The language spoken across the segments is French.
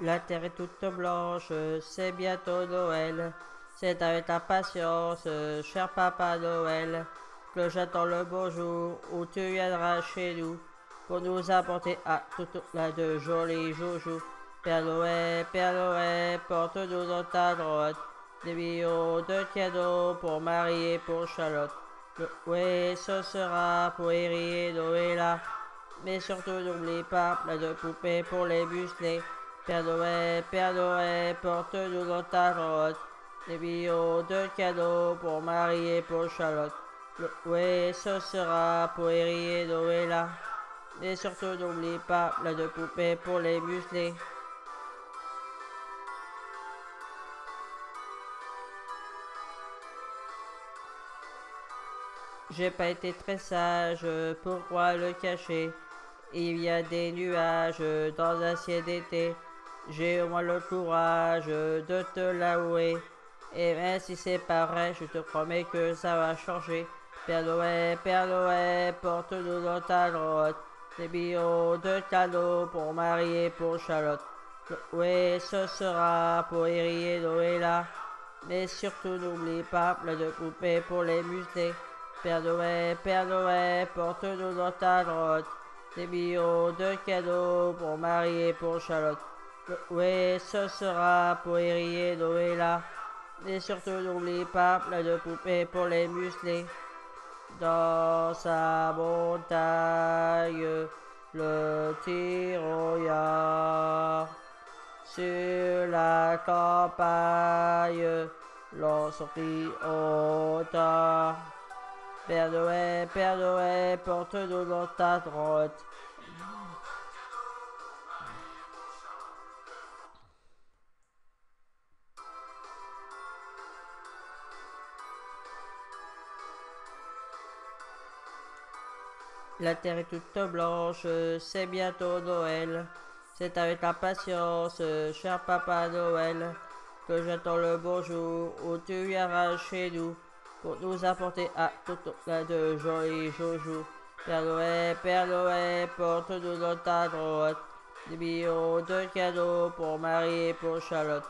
La terre est toute blanche, c'est bientôt Noël. C'est avec impatience, cher papa Noël, que j'attends le beau jour où tu viendras chez nous pour nous apporter à tout plein de jolis joujoux. Père Noël, porte-nous dans ta grotte des millions de cadeaux pour Marie et pour Charlotte. Oui, ce sera pour Eri et Noëlla. Mais surtout n'oublie pas plein de poupées pour les muscler. Père Noël, porte-nous dans ta grotte des millions de cadeaux pour Marie et pour Charlotte. Oui, ce sera pour Eri et Noëlla. Mais surtout n'oublie pas plein de poupées pour les muscler. J'ai pas été très sage, pourquoi le cacher? Il y a des nuages dans un ciel d'été. J'ai au moins le courage de te l'avouer. Et même si c'est pas vrai, je te promets que ça va changer. Père Noël, porte-nous dans ta grotte des millions de cadeaux pour Marie et pour Charlotte. Oui, ce sera pour Eri et Noëlla. Mais surtout n'oublie pas plein de poupées pour les muscler. Père Noël, porte-nous dans ta grotte des millions de cadeaux pour Marie et pour Charlotte. Oui, ce sera pour Eri et Noëlla. Et surtout n'oublie pas plein de poupées pour les muscler. Dans sa montagne, le tyroliard. Sur la campagne, l'on sortit au tas. Père Noël, porte-nous dans ta grotte. La terre est toute blanche, c'est bientôt Noël. C'est avec impatience, cher papa Noël, que j'attends le beau jour où tu viendras chez nous pour nous apporter à tout plein de jolis joujoux. Père Noël, porte-nous dans ta grotte des millions de cadeaux pour Marie et pour Charlotte.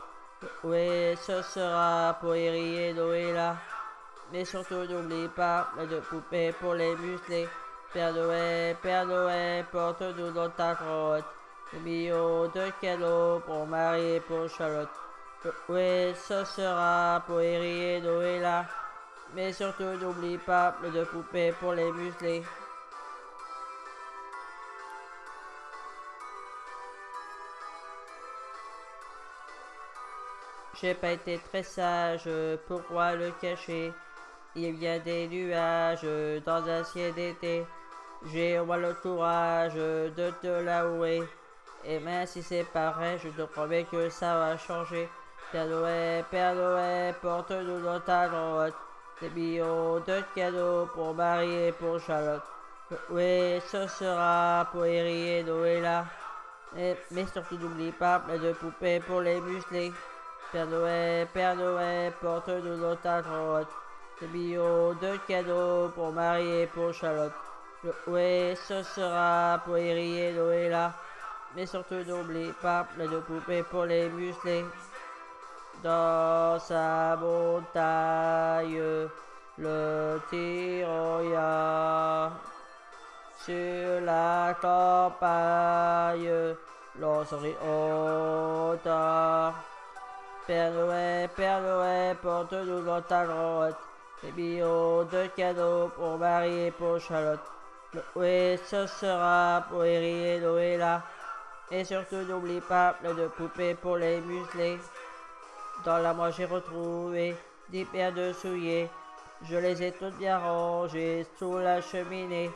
Oui, ce sera pour Eri et Noëlla. Mais surtout n'oublie pas de poupées pour les muscler. Père Noël, porte-nous dans ta grotte des millions de cadeaux pour Marie et pour Charlotte. Oui, ce sera pour Eri et Noëlla. Mais surtout n'oublie pas de poupées pour les muscler. J'ai pas été très sage, pourquoi le cacher? Il y a des nuages dans un ciel d'été. J'ai au moins le courage de te l'avouer. Et même si c'est pas vrai, je te promets que ça va changer. Père Noël, porte-nous dans ta grotte des millions de cadeaux pour Marie et pour Charlotte. Oui, ce sera pour Eri et Noëlla. Mais surtout n'oublie pas plein de poupées pour les muscler. Père Noël, porte-nous dans ta grotte des millions de cadeaux pour Marie et pour Charlotte. Oui, ce sera pour Eri et Noëlla. Mais surtout n'oublie pas plein de poupées pour les muscler. Dans sa montagne, le tyroliard. Sur la campagne, l'on sourit au tard. Père Noël, porte-nous dans ta grotte des millions de cadeaux pour Marie et pour Charlotte. Oui, ce sera pour Eri et Noëlla. Et surtout n'oublie pas plein de poupées pour les muscler. Dans la moi j'ai retrouvé 10 paires de souliers. Je les ai toutes bien rangées sous la cheminée.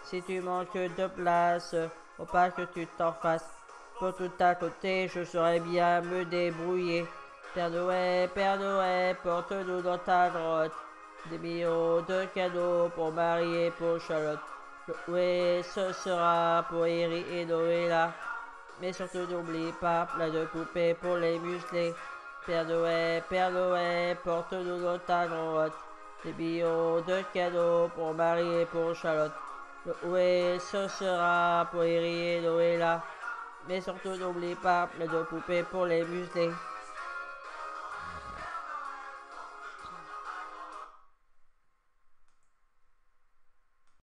Si tu manques de place, faut pas que tu t'en fasses. Pour tout à côté, je saurais bien me débrouiller. Père Noël, porte-nous dans ta grotte des millions de cadeaux pour Marie et pour Charlotte. Oui, ce sera pour Eri et Noëlla. Mais surtout n'oublie pas plein de poupées pour les muscler. Père Noël, porte-nous dans ta grotte des millions de cadeaux pour Marie et pour Charlotte. Oui, ce sera pour Eri et Noëlla. Mais surtout n'oublie pas plein de poupées pour les museler.